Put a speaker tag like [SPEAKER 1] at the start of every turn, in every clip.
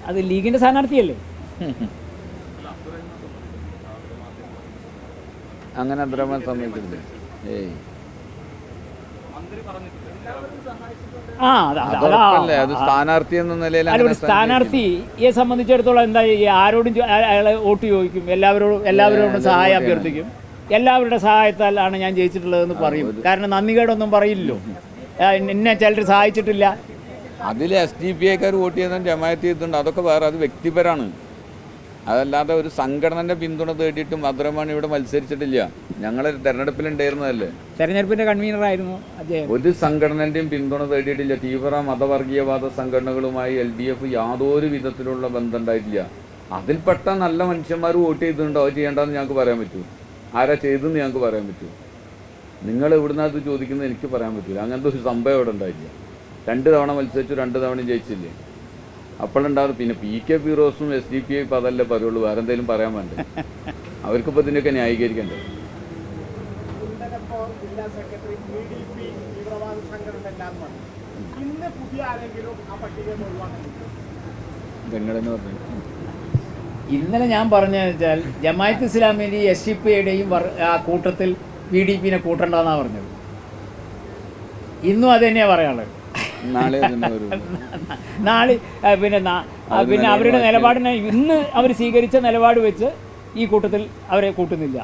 [SPEAKER 1] അത് ലീഗിൻ്റെ സ്ഥാനാർത്ഥിയല്ലേ.
[SPEAKER 2] അങ്ങനെ അബ്ദുറഹ്മാൻ സമ്മതിച്ചിട്ടില്ല. ഏയ് അത് സ്ഥാനാർത്ഥി എന്ന നിലയിൽ
[SPEAKER 1] ഒരു സ്ഥാനാർത്ഥിയെ സംബന്ധിച്ചിടത്തോളം എന്താ, ആരോടും അയാളെ വോട്ട് ചോദിക്കും, എല്ലാവരോടും സഹായം അഭ്യർത്ഥിക്കും. എല്ലാവരുടെ സഹായത്താലാണ് ഞാൻ ജയിച്ചിട്ടുള്ളതെന്ന് പറയും. കാരണം നന്ദികേടൊന്നും പറയില്ലല്ലോ. എന്നെ ചിലർ സഹായിച്ചിട്ടില്ല.
[SPEAKER 2] അതിൽ SDPIക്കാർ വോട്ട് ചെയ്യുന്ന ജമാഅത്ത് ചെയ്തിട്ടുണ്ട്. അതൊക്കെ വേറെ, അത് വ്യക്തിപരമാണ്. അതല്ലാതെ ഒരു സംഘടനന്റെ പിന്തുണ തേടിയിട്ടും അബ്ദുറഹ്മാൻ ഇവിടെ മത്സരിച്ചിട്ടില്ല. ഞങ്ങൾ തെരഞ്ഞെടുപ്പിലുണ്ടായിരുന്നതല്ലേ,
[SPEAKER 1] തെരഞ്ഞെടുപ്പിന്റെ കൺവീനറായിരുന്നു അദ്ദേഹം.
[SPEAKER 2] ഒരു സംഘടനന്റെയും പിന്തുണ തേടിയിട്ടില്ല. തീവ്ര മതവർഗീയവാദ സംഘടനകളുമായി LDF യാതൊരു വിധത്തിലുള്ള ബന്ധം ഉണ്ടായിട്ടില്ല. അതിൽപ്പെട്ട നല്ല മനുഷ്യന്മാർ വോട്ട് ചെയ്തിട്ടുണ്ടോ, അത് ചെയ്യേണ്ടതെന്ന് ഞങ്ങൾക്ക് പറയാൻ പറ്റൂ. ആരാ ചെയ്തെന്ന് ഞങ്ങൾക്ക് പറയാൻ പറ്റൂ. നിങ്ങൾ എവിടുന്നത് ചോദിക്കുന്നത് എനിക്ക് പറയാൻ പറ്റില്ല. അങ്ങനത്തെ ഒരു സംഭവം ഇവിടെ ഉണ്ടായില്ല. 2 തവണ മത്സരിച്ചു, 2 തവണ ജയിച്ചില്ലേ. അപ്പോഴുണ്ടാകും. പിന്നെ PK ഫിറോസും SDPI ഇപ്പം അതല്ലേ പറയുള്ളൂ, വേറെ എന്തെങ്കിലും പറയാൻ വേണ്ടേ? അവർക്കിപ്പോൾ ഇതിൻ്റെയൊക്കെ ന്യായീകരിക്കണ്ടേ? നിങ്ങളെന്ന് പറഞ്ഞു.
[SPEAKER 1] ഇന്നലെ ഞാൻ പറഞ്ഞതെന്ന് വെച്ചാൽ ജമാഅത്ത് ഇസ്ലാമിൻ്റെയും SDPIയുടെയും ആ കൂട്ടത്തിൽ PDPനെ കൂട്ടണ്ടെന്നാണ് പറഞ്ഞത്. ഇന്നും അത് തന്നെയാണ് പറയാനുള്ളത്. നാളെ പിന്നെ അവരുടെ നിലപാടിനെ ഇന്ന് അവർ സ്വീകരിച്ച നിലപാട് വെച്ച് ഈ കൂട്ടത്തിൽ അവരെ കൂട്ടുന്നില്ല.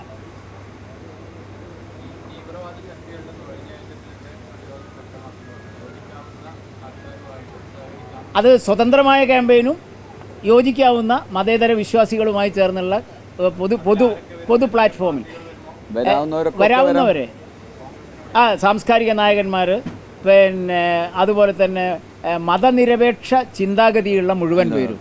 [SPEAKER 1] അത് സ്വതന്ത്രമായ ക്യാമ്പയിനും യോജിക്കാവുന്ന മതേതര വിശ്വാസികളുമായി ചേർന്നുള്ള പൊതു പ്ലാറ്റ്ഫോമിൽ വരാവുന്നവരെ, സാംസ്കാരിക നായകന്മാർ, പിന്നെ അതുപോലെ തന്നെ മതനിരപേക്ഷ ചിന്താഗതിയുള്ള മുഴുവൻ പേരും.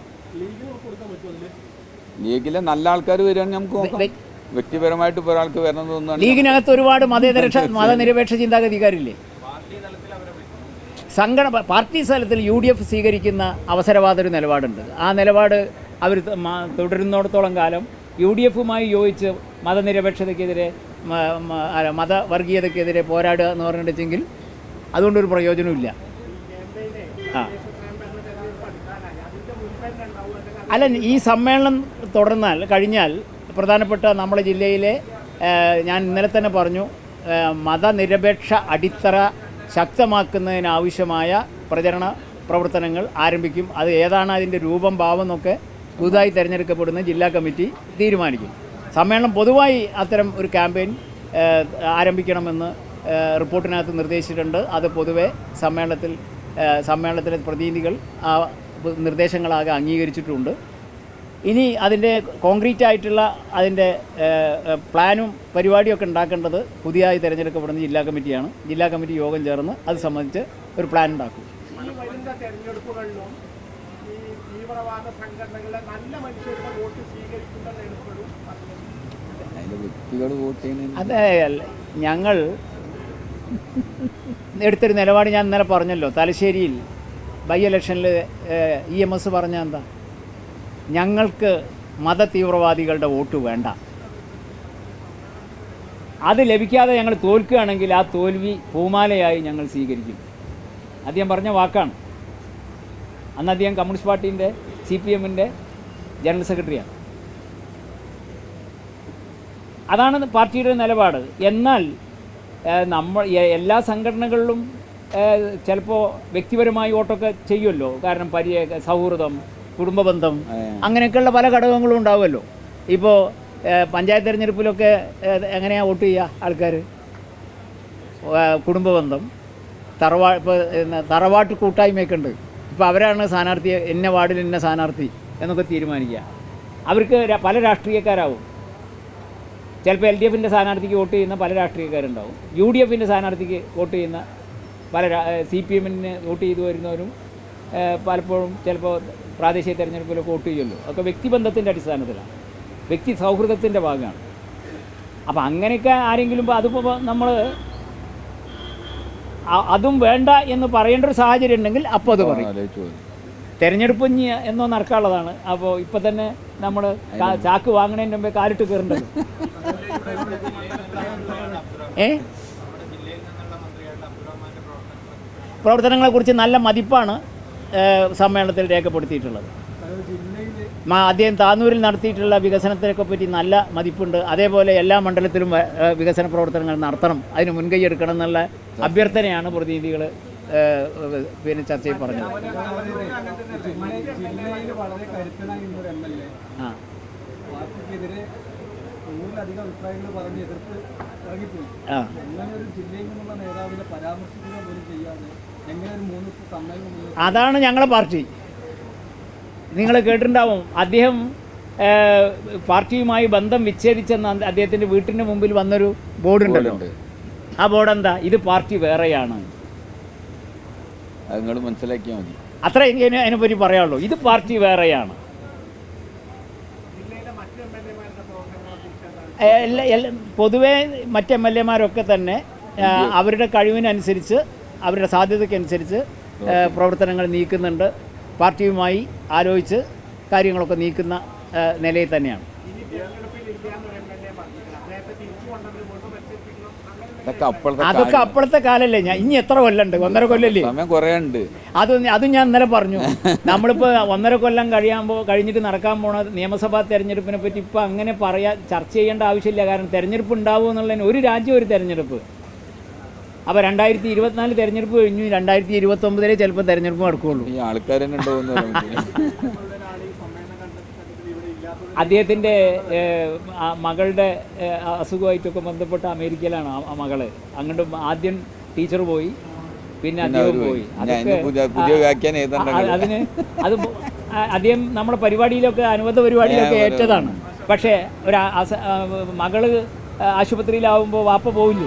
[SPEAKER 2] ലീഗിലെ നല്ല ആൾക്കാർ വരികയാണെങ്കിൽ നമുക്ക് നോക്കാം. വ്യക്തിപരമായിട്ട് ഒരാൾക്ക് വരണം തോന്നുന്നു.
[SPEAKER 1] ലീഗിനകത്ത് ഒരുപാട് മതനിരപേക്ഷ ചിന്താഗതിക്കാരില്ലേ. പാർട്ടി സ്ഥലത്തിൽ UDF സ്വീകരിക്കുന്ന അവസരവാദ ഒരു നിലപാടുണ്ട്. ആ നിലപാട് അവർ തുടരുന്നിടത്തോളം കാലം UDFുമായി യോജിച്ച് മതനിരപേക്ഷതയ്ക്കെതിരെ, മതവർഗീയതയ്ക്കെതിരെ പോരാടുക എന്ന് പറഞ്ഞിട്ടുണ്ടെങ്കിൽ അതുകൊണ്ടൊരു പ്രയോജനമില്ല. അല്ല, ഈ സമ്മേളനം കഴിഞ്ഞാൽ പ്രധാനപ്പെട്ട നമ്മുടെ ജില്ലയിലെ, ഞാൻ ഇന്നലെ തന്നെ പറഞ്ഞു, മതനിരപേക്ഷ അടിത്തറ ശക്തമാക്കുന്നതിനാവശ്യമായ പ്രചരണ പ്രവർത്തനങ്ങൾ ആരംഭിക്കും. അത് ഏതാണ് അതിൻ്റെ രൂപം, ഭാവം എന്നൊക്കെ പുതുതായി തിരഞ്ഞെടുക്കപ്പെടുന്ന ജില്ലാ കമ്മിറ്റി തീരുമാനിക്കും. സമ്മേളനം പൊതുവായി അത്തരം ഒരു ക്യാമ്പയിൻ ആരംഭിക്കണമെന്ന് റിപ്പോർട്ടിനകത്ത് നിർദ്ദേശിച്ചിട്ടുണ്ട്. അത് പൊതുവെ സമ്മേളനത്തിലെ പ്രതിനിധികൾ ആ നിർദ്ദേശങ്ങളാകെ അംഗീകരിച്ചിട്ടുണ്ട്. ഇനി അതിൻ്റെ കോൺക്രീറ്റ് ആയിട്ടുള്ള അതിൻ്റെ പ്ലാനും പരിപാടിയൊക്കെ ഉണ്ടാക്കേണ്ടത് പുതിയതായി തിരഞ്ഞെടുക്കപ്പെടുന്ന ജില്ലാ കമ്മിറ്റിയാണ്. ജില്ലാ കമ്മിറ്റി യോഗം ചേർന്ന് അത് സംബന്ധിച്ച് ഒരു പ്ലാൻ ഉണ്ടാക്കും. അതെ, ഞങ്ങൾ എടുത്തൊരു നിലപാട് ഞാൻ ഇന്നലെ പറഞ്ഞല്ലോ. തലശ്ശേരിയിൽ ബൈ ഇലക്ഷനിൽ EMS പറഞ്ഞ എന്താ, ഞങ്ങൾക്ക് മതതീവ്രവാദികളുടെ വോട്ട് വേണ്ട. അത് ലഭിക്കാതെ ഞങ്ങൾ തോൽക്കുകയാണെങ്കിൽ ആ തോൽവി പൂമാലയായി ഞങ്ങൾ സ്വീകരിക്കും. അദ്ദേഹം പറഞ്ഞ വാക്കാണ്. അന്ന് അദ്ദേഹം കമ്മ്യൂണിസ്റ്റ് പാർട്ടീൻ്റെ CPMൻ്റെ ജനറൽ സെക്രട്ടറിയാണ്. അതാണ് പാർട്ടിയുടെ നിലപാട്. എന്നാൽ എല്ലാ സംഘടനകളിലും ചിലപ്പോൾ വ്യക്തിപരമായി വോട്ടൊക്കെ ചെയ്യുമല്ലോ. കാരണം സൗഹൃദം, കുടുംബ ബന്ധം, അങ്ങനെയൊക്കെയുള്ള പല ഘടകങ്ങളും ഉണ്ടാവുമല്ലോ. ഇപ്പോൾ പഞ്ചായത്ത് തിരഞ്ഞെടുപ്പിലൊക്കെ എങ്ങനെയാണ് വോട്ട് ചെയ്യുക ആൾക്കാർ? കുടുംബ ബന്ധം, തറവാട്ട് കൂട്ടായ്മയൊക്കെ ഉണ്ട്. ഇപ്പോൾ അവരാണ് സ്ഥാനാർത്ഥി, ഇന്ന വാർഡിൽ ഇന്ന സ്ഥാനാർത്ഥി എന്നൊക്കെ തീരുമാനിക്കുക. അവർക്ക് പല രാഷ്ട്രീയക്കാരാവും. ചിലപ്പോൾ LDFൻ്റെ സ്ഥാനാർത്ഥിക്ക് വോട്ട് ചെയ്യുന്ന പല രാഷ്ട്രീയക്കാരുണ്ടാവും. UDFൻ്റെ സ്ഥാനാർത്ഥിക്ക് വോട്ട് ചെയ്യുന്ന പല CPMന് വോട്ട് ചെയ്തു വരുന്നവരും പലപ്പോഴും ചിലപ്പോൾ പ്രാദേശിക തിരഞ്ഞെടുപ്പിലൊക്കെ വോട്ട് ചെയ്യുമല്ലോ. ഒക്കെ വ്യക്തിബന്ധത്തിൻ്റെ അടിസ്ഥാനത്തിലാണ്, വ്യക്തി സൗഹൃദത്തിൻ്റെ ഭാഗമാണ്. അപ്പോൾ അങ്ങനെയൊക്കെ ആരെങ്കിലും അതിപ്പോൾ നമ്മൾ അതും വേണ്ട എന്ന് പറയേണ്ട ഒരു സാഹചര്യം ഉണ്ടെങ്കിൽ അപ്പോൾ അത് പറയും. തെരഞ്ഞെടുപ്പ് എന്നോ നടക്കാനുള്ളതാണ്. അപ്പോൾ ഇപ്പം തന്നെ നമ്മൾ ചാക്ക് വാങ്ങണതിൻ്റെ മുമ്പേ കാലിട്ട് കയറേണ്ടത്. പ്രവർത്തനങ്ങളെക്കുറിച്ച് നല്ല മതിപ്പാണ് സമ്മേളനത്തിൽ രേഖപ്പെടുത്തിയിട്ടുള്ളത്. അദ്ദേഹം താനൂരിൽ നടത്തിയിട്ടുള്ള വികസനത്തിനൊക്കെ പറ്റി നല്ല മതിപ്പുണ്ട്. അതേപോലെ എല്ലാ മണ്ഡലത്തിലും വികസന പ്രവർത്തനങ്ങൾ നടത്തണം, അതിന് മുൻകൈ എടുക്കണം എന്നുള്ള അഭ്യർത്ഥനയാണ് പ്രതിനിധികൾ പിന്നെ ചർച്ചയിൽ പറഞ്ഞത്. ആ അതാണ് ഞങ്ങളെ പാർട്ടി. നിങ്ങൾ കേട്ടിട്ടുണ്ടാവും, അദ്ദേഹം പാർട്ടിയുമായി ബന്ധം വിച്ഛേദിച്ചെന്ന് അദ്ദേഹത്തിൻ്റെ വീട്ടിൻ്റെ മുമ്പിൽ വന്നൊരു ബോർഡുണ്ടല്ലോ. ആ ബോർഡ് എന്താ? ഇത് പാർട്ടി വേറെയാണ്.
[SPEAKER 2] നിങ്ങൾ മനസ്സിലാക്കിയാൽ മതി.
[SPEAKER 1] അത്ര എനിക്ക് അതിനെപ്പറ്റി പറയാനുള്ളൂ. ഇത് പാർട്ടി വേറെയാണ്. പൊതുവേ മറ്റ് MLA-മാരൊക്കെ തന്നെ അവരുടെ കഴിവിനനുസരിച്ച് അവരുടെ സാധ്യതയ്ക്കനുസരിച്ച് പ്രവർത്തനങ്ങൾ നീക്കുന്നുണ്ട്. പാർട്ടിയുമായി ആലോചിച്ച് കാര്യങ്ങളൊക്കെ നീക്കുന്ന നിലയിൽ തന്നെയാണ്. അതൊക്കെ അപ്പോഴത്തെ കാലല്ലേ. ഞാൻ ഇനി എത്ര കൊല്ലമുണ്ട്? 1.5 കൊല്ലല്ലേ? അതും ഞാൻ ഇന്നലെ പറഞ്ഞു. നമ്മളിപ്പോൾ 1.5 കൊല്ലം കഴിഞ്ഞിട്ട് നടക്കാൻ പോണ നിയമസഭാ തെരഞ്ഞെടുപ്പിനെ പറ്റി ഇപ്പോൾ അങ്ങനെ ചർച്ച ചെയ്യേണ്ട ആവശ്യമില്ല. കാരണം തെരഞ്ഞെടുപ്പ് ഉണ്ടാവും എന്നുള്ളതിന് ഒരു രാജ്യം ഒരു തെരഞ്ഞെടുപ്പ്. അപ്പോൾ 2024 തെരഞ്ഞെടുപ്പ് കഴിഞ്ഞു, 2029 ചിലപ്പോൾ തെരഞ്ഞെടുപ്പ് നടക്കുകയുള്ളൂ.
[SPEAKER 2] ഈ ആൾക്കാരെന്നെ
[SPEAKER 1] അദ്ദേഹത്തിൻ്റെ മകളുടെ അസുഖമായിട്ടൊക്കെ ബന്ധപ്പെട്ട് അമേരിക്കയിലാണ് ആ മകള്. അങ്ങോട്ട് ആദ്യം ടീച്ചർ പോയി, പിന്നെ അദ്ദേഹം പോയി. അതിന് അത് അദ്ദേഹം നമ്മുടെ പരിപാടിയിലൊക്കെ അനുബന്ധ പരിപാടിയിലൊക്കെ ഏറ്റതാണ്. പക്ഷേ മകള് ആശുപത്രിയിലാവുമ്പോൾ വാപ്പ പോയില്ല.